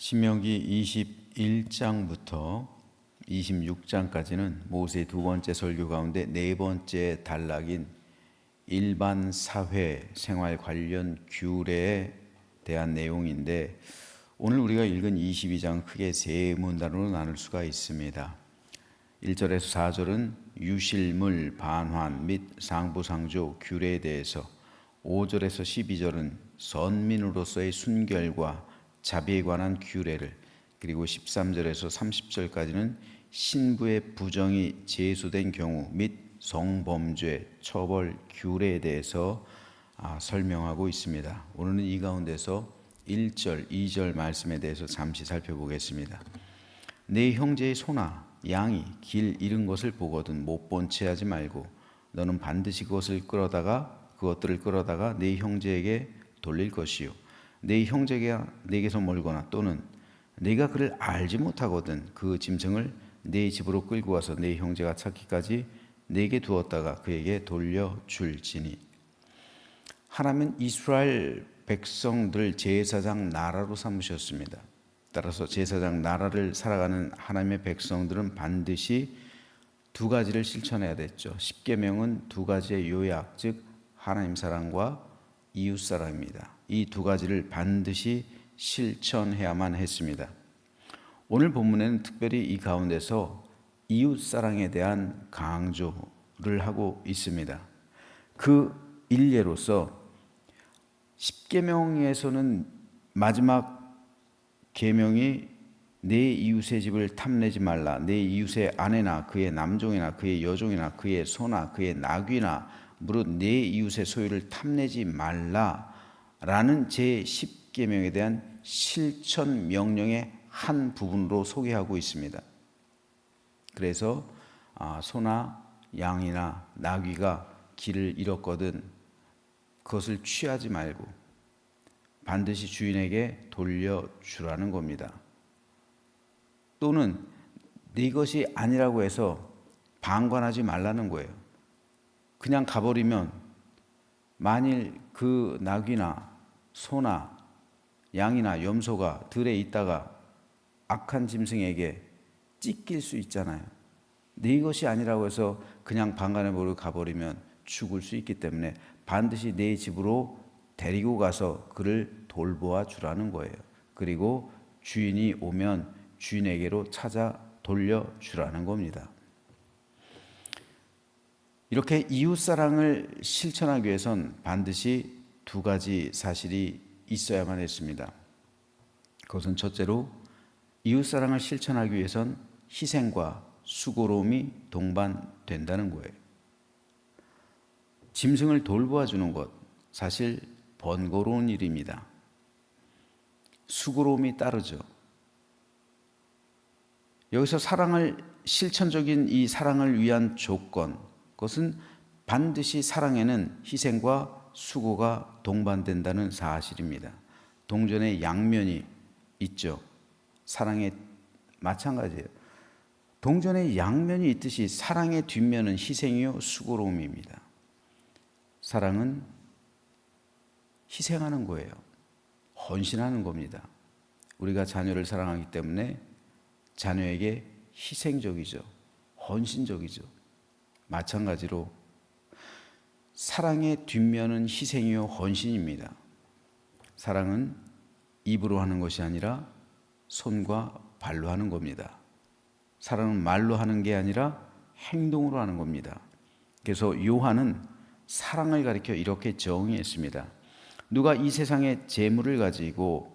신명기 21장부터 26장까지는 모세의 두 번째 설교 가운데 네 번째 단락인 일반 사회 생활 관련 규례에 대한 내용인데, 오늘 우리가 읽은 22장 크게 세 문단으로 나눌 수가 있습니다. 1절에서 4절은 유실물, 반환 및 상부상조 규례에 대해서, 5절에서 12절은 선민으로서의 순결과 자비에 관한 규례를, 그리고 13절에서 30절까지는 신부의 부정이 제소된 경우 및 성범죄 처벌 규례에 대해서 설명하고 있습니다. 오늘은 이 가운데서 1절, 2절 말씀에 대해서 잠시 살펴보겠습니다. 내 형제의 소나 양이 길 잃은 것을 보거든 못 본 채 하지 말고 너는 반드시 그것들을 끌어다가 내 형제에게 돌릴 것이요, 내 형제가 내게서 멀거나 또는 네가 그를 알지 못하거든 그 짐승을 네 집으로 끌고 와서 네 형제가 찾기까지 네게 두었다가 그에게 돌려줄지니. 하나님은 이스라엘 백성들 제사장 나라로 삼으셨습니다. 따라서 제사장 나라를 살아가는 하나님의 백성들은 반드시 두 가지를 실천해야 됐죠. 십계명은 두 가지의 요약, 즉 하나님 사랑과 이웃 사랑입니다. 이 두 가지를 반드시 실천해야만 했습니다. 오늘 본문에는 특별히 이 가운데서 이웃 사랑에 대한 강조를 하고 있습니다. 그 일례로서 십계명에서는 마지막 계명이 내 이웃의 집을 탐내지 말라, 내 이웃의 아내나 그의 남종이나 그의 여종이나 그의 소나 그의 나귀나 무릇 내 이웃의 소유를 탐내지 말라라는 제10계명에 대한 실천 명령의 한 부분으로 소개하고 있습니다. 그래서 소나 양이나 나귀가 길을 잃었거든 그것을 취하지 말고 반드시 주인에게 돌려주라는 겁니다. 또는 네 것이 아니라고 해서 방관하지 말라는 거예요. 그냥 가버리면 만일 그 나귀나 소나 양이나 염소가 들에 있다가 악한 짐승에게 찢길 수 있잖아요. 네 것이 아니라고 해서 그냥 방관해버리고 가버리면 죽을 수 있기 때문에 반드시 내 집으로 데리고 가서 그를 돌보아 주라는 거예요. 그리고 주인이 오면 주인에게로 찾아 돌려주라는 겁니다. 이렇게 이웃사랑을 실천하기 위해선 반드시 두 가지 사실이 있어야만 했습니다. 그것은 첫째로 이웃사랑을 실천하기 위해선 희생과 수고로움이 동반된다는 거예요. 짐승을 돌보아 주는 것, 사실 번거로운 일입니다. 수고로움이 따르죠. 여기서 실천적인 이 사랑을 위한 조건, 그것은 반드시 사랑에는 희생과 수고가 동반된다는 사실입니다. 동전의 양면이 있죠. 사랑에 마찬가지예요. 동전의 양면이 있듯이 사랑의 뒷면은 희생이요 수고로움입니다. 사랑은 희생하는 거예요. 헌신하는 겁니다. 우리가 자녀를 사랑하기 때문에 자녀에게 희생적이죠. 헌신적이죠. 마찬가지로 사랑의 뒷면은 희생이요 헌신입니다. 사랑은 입으로 하는 것이 아니라 손과 발로 하는 겁니다. 사랑은 말로 하는 게 아니라 행동으로 하는 겁니다. 그래서 요한은 사랑을 가리켜 이렇게 정의했습니다. 누가 이 세상에 재물을 가지고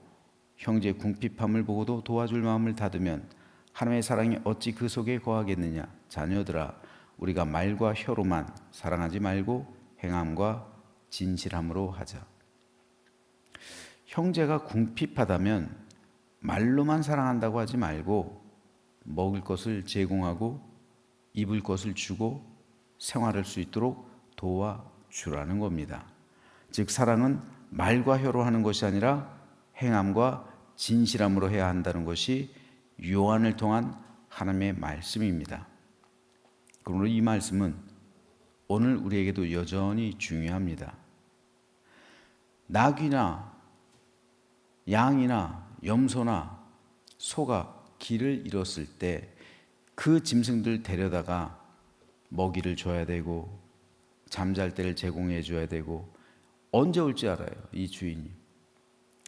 형제의 궁핍함을 보고도 도와줄 마음을 닫으면 하나님의 사랑이 어찌 그 속에 거하겠느냐. 자녀들아, 우리가 말과 혀로만 사랑하지 말고 행함과 진실함으로 하자. 형제가 궁핍하다면 말로만 사랑한다고 하지 말고 먹을 것을 제공하고 입을 것을 주고 생활할 수 있도록 도와주라는 겁니다. 즉 사랑은 말과 혀로 하는 것이 아니라 행함과 진실함으로 해야 한다는 것이 요한을 통한 하나님의 말씀입니다. 그러므로 이 말씀은 오늘 우리에게도 여전히 중요합니다. 나귀나 양이나 염소나 소가 길을 잃었을 때 그 짐승들 데려다가 먹이를 줘야 되고 잠잘 때를 제공해 줘야 되고 언제 올 줄 알아요? 이 주인이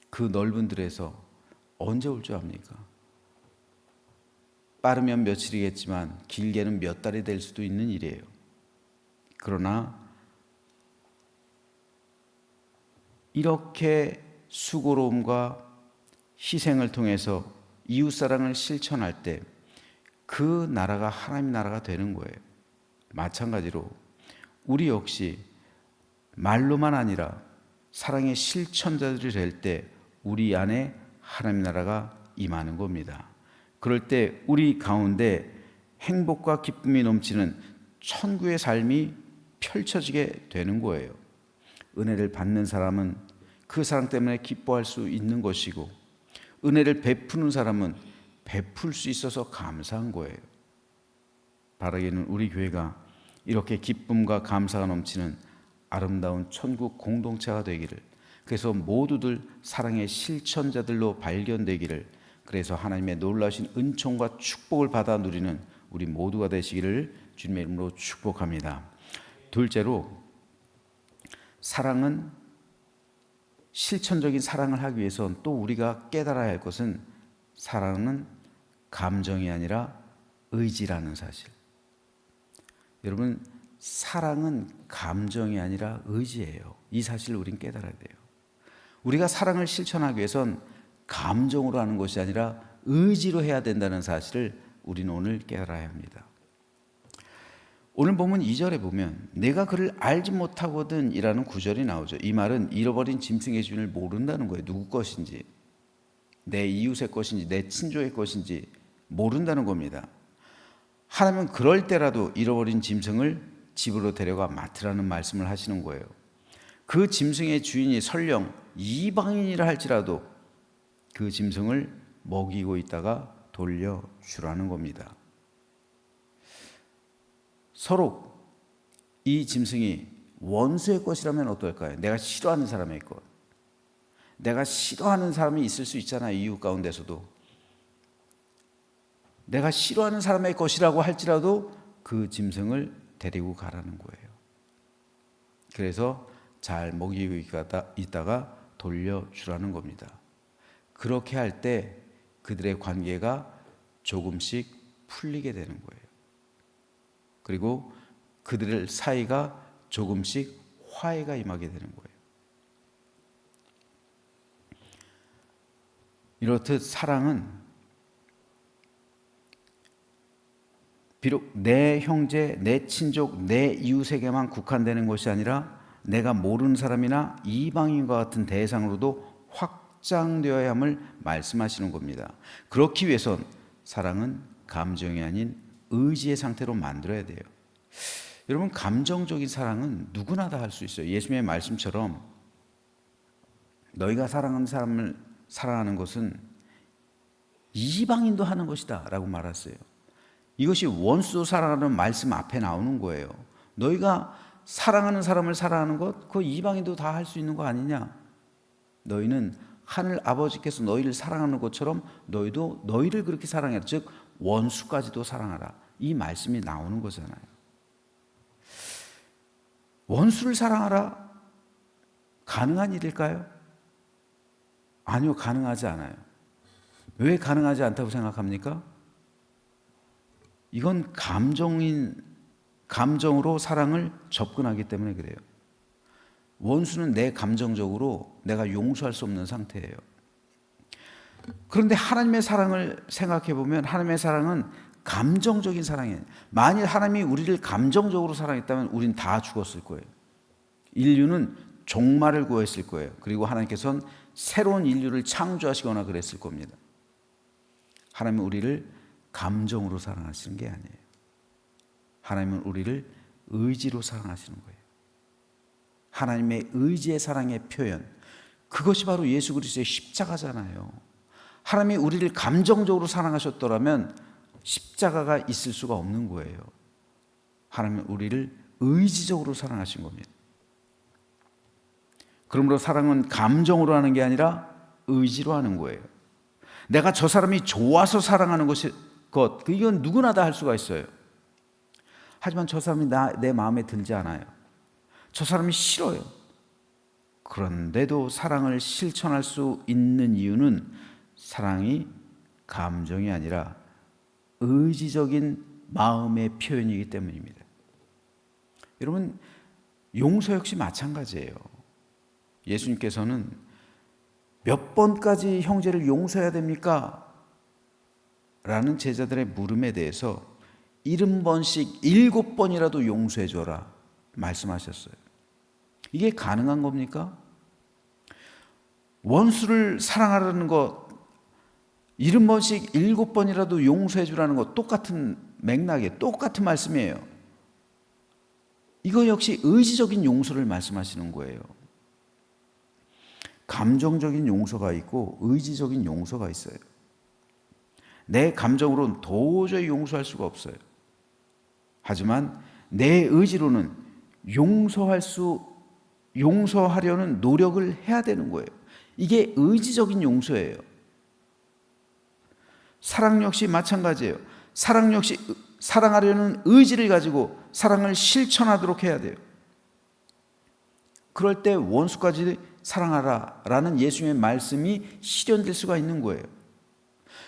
그 넓은 들에서 언제 올 줄 압니까? 빠르면 며칠이겠지만 길게는 몇 달이 될 수도 있는 일이에요. 그러나 이렇게 수고로움과 희생을 통해서 이웃사랑을 실천할 때 그 나라가 하나님 나라가 되는 거예요. 마찬가지로 우리 역시 말로만 아니라 사랑의 실천자들이 될 때 우리 안에 하나님 나라가 임하는 겁니다. 그럴 때 우리 가운데 행복과 기쁨이 넘치는 천국의 삶이 펼쳐지게 되는 거예요. 은혜를 받는 사람은 그 사랑 때문에 기뻐할 수 있는 것이고 은혜를 베푸는 사람은 베풀 수 있어서 감사한 거예요. 바라기는 우리 교회가 이렇게 기쁨과 감사가 넘치는 아름다운 천국 공동체가 되기를, 그래서 모두들 사랑의 실천자들로 발견되기를, 그래서 하나님의 놀라신 은총과 축복을 받아 누리는 우리 모두가 되시기를 주님의 이름으로 축복합니다. 둘째로, 사랑은 실천적인 사랑을 하기 위해서는 또 우리가 깨달아야 할 것은 사랑은 감정이 아니라 의지라는 사실. 여러분, 사랑은 감정이 아니라 의지예요. 이 사실을 우린 깨달아야 돼요. 우리가 사랑을 실천하기 위해선 감정으로 하는 것이 아니라 의지로 해야 된다는 사실을 우리는 오늘 깨달아야 합니다. 오늘 보면 2절에 보면 내가 그를 알지 못하거든 이라는 구절이 나오죠. 이 말은 잃어버린 짐승의 주인을 모른다는 거예요. 누구 것인지, 내 이웃의 것인지, 내 친족의 것인지 모른다는 겁니다. 하나님은 그럴 때라도 잃어버린 짐승을 집으로 데려가 맡으라는 말씀을 하시는 거예요. 그 짐승의 주인이 설령 이방인이라 할지라도 그 짐승을 먹이고 있다가 돌려주라는 겁니다. 서로 이 짐승이 원수의 것이라면 어떨까요? 내가 싫어하는 사람의 것. 내가 싫어하는 사람이 있을 수 있잖아요. 이웃 가운데서도. 내가 싫어하는 사람의 것이라고 할지라도 그 짐승을 데리고 가라는 거예요. 그래서 잘 먹이고 있다가 돌려주라는 겁니다. 그렇게 할 때 그들의 관계가 조금씩 풀리게 되는 거예요. 그리고 그들 사이가 조금씩 화해가 임하게 되는 거예요. 이렇듯 사랑은 비록 내 형제, 내 친족, 내 이웃에게만 국한되는 것이 아니라 내가 모르는 사람이나 이방인과 같은 대상으로도 확장되어야 함을 말씀하시는 겁니다. 그렇기 위해선 사랑은 감정이 아닌 의지의 상태로 만들어야 돼요. 여러분, 감정적인 사랑은 누구나 다 할 수 있어요. 예수님의 말씀처럼 너희가 사랑하는 사람을 사랑하는 것은 이방인도 하는 것이다 라고 말했어요. 이것이 원수도 사랑하는 말씀 앞에 나오는 거예요. 너희가 사랑하는 사람을 사랑하는 것, 그거 이방인도 다 할 수 있는 거 아니냐? 너희는 하늘 아버지께서 너희를 사랑하는 것처럼 너희도 너희를 그렇게 사랑해라. 즉 원수까지도 사랑하라. 이 말씀이 나오는 거잖아요. 원수를 사랑하라? 가능한 일일까요? 아니요, 가능하지 않아요. 왜 가능하지 않다고 생각합니까? 이건 감정으로 사랑을 접근하기 때문에 그래요. 원수는 내 감정적으로 내가 용서할 수 없는 상태예요. 그런데 하나님의 사랑을 생각해 보면 하나님의 사랑은 감정적인 사랑이에요. 만일 하나님이 우리를 감정적으로 사랑했다면 우린 다 죽었을 거예요. 인류는 종말을 구했을 거예요. 그리고 하나님께서는 새로운 인류를 창조하시거나 그랬을 겁니다. 하나님은 우리를 감정으로 사랑하시는 게 아니에요. 하나님은 우리를 의지로 사랑하시는 거예요. 하나님의 의지의 사랑의 표현, 그것이 바로 예수 그리스도의 십자가잖아요. 하나님이 우리를 감정적으로 사랑하셨더라면 십자가가 있을 수가 없는 거예요. 하나님은 우리를 의지적으로 사랑하신 겁니다. 그러므로 사랑은 감정으로 하는 게 아니라 의지로 하는 거예요. 내가 저 사람이 좋아서 사랑하는 이건 누구나 다 할 수가 있어요. 하지만 저 사람이 내 마음에 들지 않아요. 저 사람이 싫어요. 그런데도 사랑을 실천할 수 있는 이유는 사랑이 감정이 아니라 의지적인 마음의 표현이기 때문입니다. 여러분, 용서 역시 마찬가지예요. 예수님께서는 몇 번까지 형제를 용서해야 됩니까? 라는 제자들의 물음에 대해서 70번씩 7번이라도 용서해 줘라 말씀하셨어요. 이게 가능한 겁니까? 원수를 사랑하라는 것 70번씩 7번이라도 용서해 주라는 것 똑같은 맥락에 똑같은 말씀이에요. 이거 역시 의지적인 용서를 말씀하시는 거예요. 감정적인 용서가 있고 의지적인 용서가 있어요. 내 감정으로는 도저히 용서할 수가 없어요. 하지만 내 의지로는 용서하려는 노력을 해야 되는 거예요. 이게 의지적인 용서예요. 사랑 역시 마찬가지예요. 사랑 역시 사랑하려는 의지를 가지고 사랑을 실천하도록 해야 돼요. 그럴 때 원수까지 사랑하라 라는 예수님의 말씀이 실현될 수가 있는 거예요.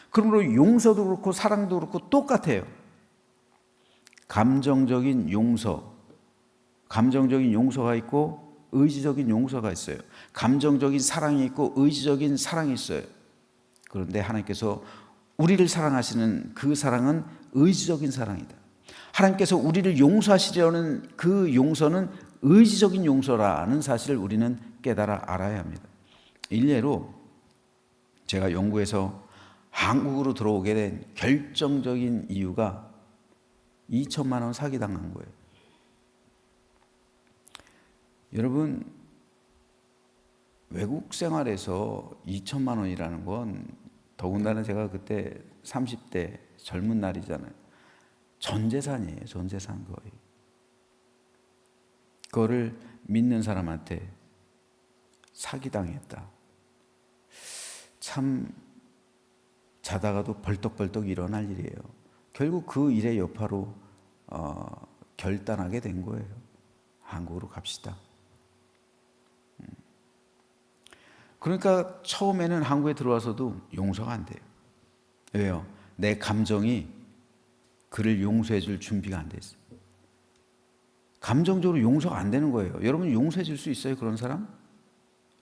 그러므로 용서도 그렇고 사랑도 그렇고 똑같아요. 감정적인 용서가 있고 의지적인 용서가 있어요. 감정적인 사랑이 있고 의지적인 사랑이 있어요. 그런데 하나님께서 우리를 사랑하시는 그 사랑은 의지적인 사랑이다. 하나님께서 우리를 용서하시려는 그 용서는 의지적인 용서라는 사실을 우리는 깨달아 알아야 합니다. 일례로 제가 영국에서 한국으로 들어오게 된 결정적인 이유가 2천만 원 사기당한 거예요. 여러분, 외국 생활에서 2천만 원이라는 건 더군다나 제가 그때 30대 젊은 날이잖아요. 전 재산이에요. 전 재산 거의. 그거를 믿는 사람한테 사기당했다. 참 자다가도 벌떡벌떡 일어날 일이에요. 결국 그 일의 여파로 결단하게 된 거예요. 한국으로 갑시다. 그러니까 처음에는 한국에 들어와서도 용서가 안 돼요. 왜요? 내 감정이 그를 용서해 줄 준비가 안 돼 있어요. 감정적으로 용서가 안 되는 거예요. 여러분 용서해 줄 수 있어요? 그런 사람?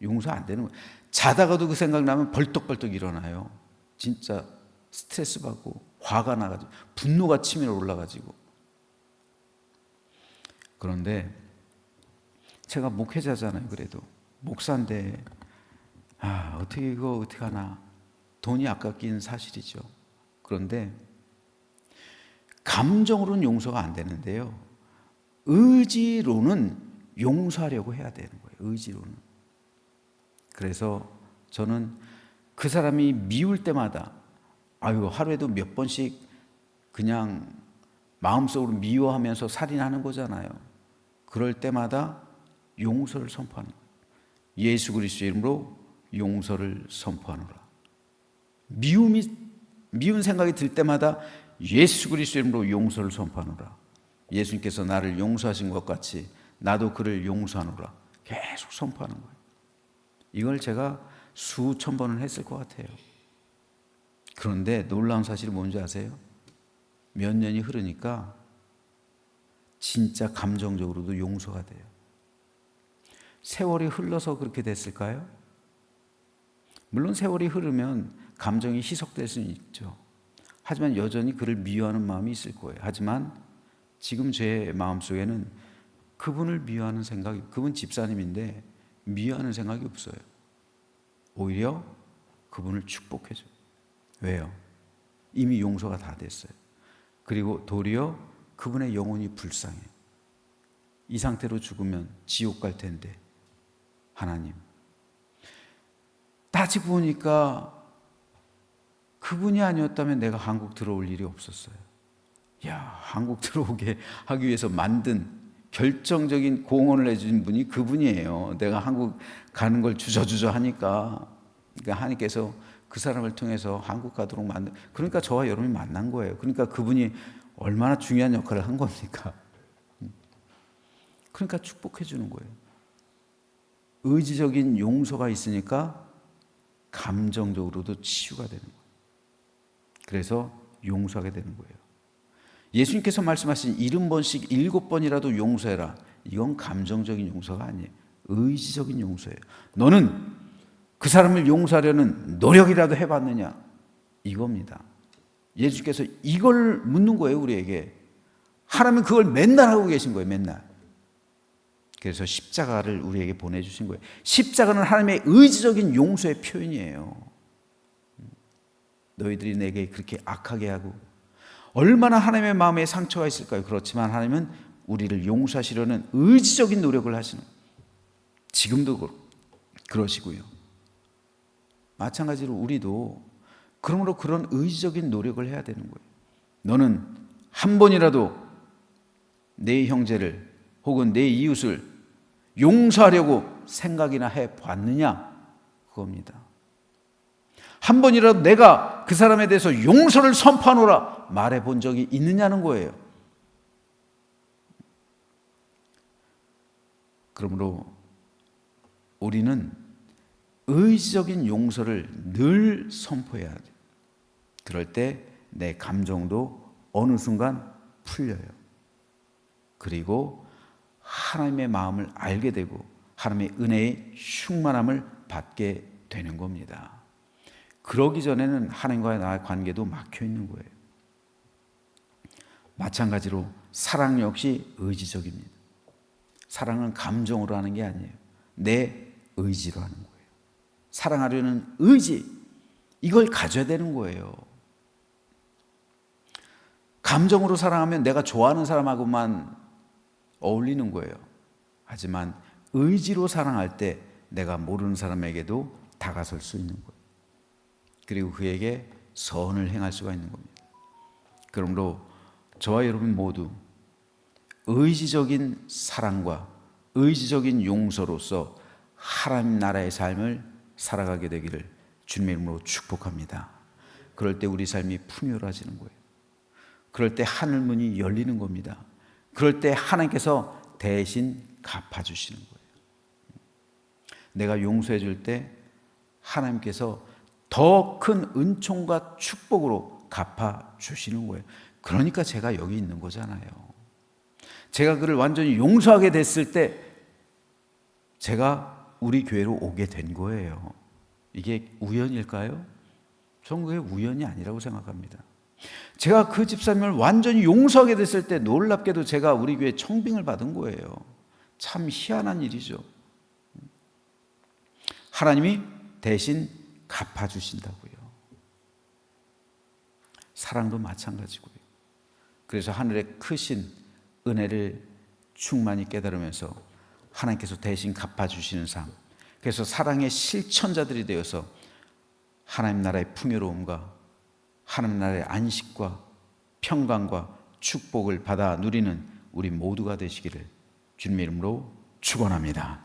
용서 안 되는 거예요. 자다가도 그 생각나면 벌떡벌떡 일어나요. 진짜 스트레스 받고 화가 나가지고 분노가 치밀어 올라가지고. 그런데 제가 목회자잖아요. 그래도 목사인데 어떻게 이거 어떻게 하나. 돈이 아깝긴 사실이죠. 그런데 감정으로는 용서가 안 되는데요. 의지로는 용서하려고 해야 되는 거예요. 의지로는. 그래서 저는 그 사람이 미울 때마다 하루에도 몇 번씩 그냥 마음속으로 미워하면서 살인하는 거잖아요. 그럴 때마다 용서를 선포하는 거예요. 예수 그리스도의 이름으로 용서를 선포하노라. 미운 생각이 들 때마다 예수 그리스도의 이름으로 용서를 선포하노라. 예수님께서 나를 용서하신 것 같이 나도 그를 용서하노라. 계속 선포하는 거예요. 이걸 제가 수천 번을 했을 것 같아요. 그런데 놀라운 사실이 뭔지 아세요? 몇 년이 흐르니까 진짜 감정적으로도 용서가 돼요. 세월이 흘러서 그렇게 됐을까요? 물론 세월이 흐르면 감정이 희석될 수는 있죠. 하지만 여전히 그를 미워하는 마음이 있을 거예요. 하지만 지금 제 마음속에는 그분을 미워하는 생각이, 그분 집사님인데 미워하는 생각이 없어요. 오히려 그분을 축복해줘요. 왜요? 이미 용서가 다 됐어요. 그리고 도리어 그분의 영혼이 불쌍해요. 이 상태로 죽으면 지옥 갈 텐데 하나님, 따지고 보니까 그분이 아니었다면 내가 한국 들어올 일이 없었어요. 한국 들어오게 하기 위해서 만든 결정적인 공헌을 해준 분이 그분이에요. 내가 한국 가는 걸 주저주저 하니까, 그러니까 하나님께서 그 사람을 통해서 한국 가도록 만든, 그러니까 저와 여러분이 만난 거예요. 그러니까 그분이 얼마나 중요한 역할을 한 겁니까? 그러니까 축복해 주는 거예요. 의지적인 용서가 있으니까 감정적으로도 치유가 되는 거예요. 그래서 용서하게 되는 거예요. 예수님께서 말씀하신 70번씩 7번이라도 용서해라. 이건 감정적인 용서가 아니에요. 의지적인 용서예요. 너는 그 사람을 용서하려는 노력이라도 해봤느냐? 이겁니다. 예수께서 이걸 묻는 거예요, 우리에게. 하나님은 그걸 맨날 하고 계신 거예요, 맨날. 그래서 십자가를 우리에게 보내주신 거예요. 십자가는 하나님의 의지적인 용서의 표현이에요. 너희들이 내게 그렇게 악하게 하고 얼마나 하나님의 마음에 상처가 있을까요? 그렇지만 하나님은 우리를 용서하시려는 의지적인 노력을 하시는, 지금도 그러시고요. 마찬가지로 우리도 그러므로 그런 의지적인 노력을 해야 되는 거예요. 너는 한 번이라도 내 형제를 혹은 내 이웃을 용서하려고 생각이나 해봤느냐? 그겁니다. 한 번이라도 내가 그 사람에 대해서 용서를 선포하노라 말해본 적이 있느냐는 거예요. 그러므로 우리는 의지적인 용서를 늘 선포해야 돼요. 그럴 때 내 감정도 어느 순간 풀려요. 그리고 하나님의 마음을 알게 되고 하나님의 은혜의 충만함을 받게 되는 겁니다. 그러기 전에는 하나님과의 나의 관계도 막혀 있는 거예요. 마찬가지로 사랑 역시 의지적입니다. 사랑은 감정으로 하는 게 아니에요. 내 의지로 하는 거예요. 사랑하려는 의지, 이걸 가져야 되는 거예요. 감정으로 사랑하면 내가 좋아하는 사람하고만 어울리는 거예요. 하지만 의지로 사랑할 때 내가 모르는 사람에게도 다가설 수 있는 거예요. 그리고 그에게 선을 행할 수가 있는 겁니다. 그러므로 저와 여러분 모두 의지적인 사랑과 의지적인 용서로서 하나님 나라의 삶을 살아가게 되기를 주님의 이름으로 축복합니다. 그럴 때 우리 삶이 풍요로워지는 거예요. 그럴 때 하늘문이 열리는 겁니다. 그럴 때 하나님께서 대신 갚아주시는 거예요. 내가 용서해 줄 때 하나님께서 더 큰 은총과 축복으로 갚아주시는 거예요. 그러니까 제가 여기 있는 거잖아요. 제가 그를 완전히 용서하게 됐을 때 제가 우리 교회로 오게 된 거예요. 이게 우연일까요? 저는 그게 우연이 아니라고 생각합니다. 제가 그 집사님을 완전히 용서하게 됐을 때 놀랍게도 제가 우리 교회 청빙을 받은 거예요. 참 희한한 일이죠. 하나님이 대신 갚아주신다고요. 사랑도 마찬가지고요. 그래서 하늘의 크신 은혜를 충만히 깨달으면서 하나님께서 대신 갚아주시는 삶, 그래서 사랑의 실천자들이 되어서 하나님 나라의 풍요로움과 하나님 나라의 안식과 평강과 축복을 받아 누리는 우리 모두가 되시기를 주님의 이름으로 축원합니다.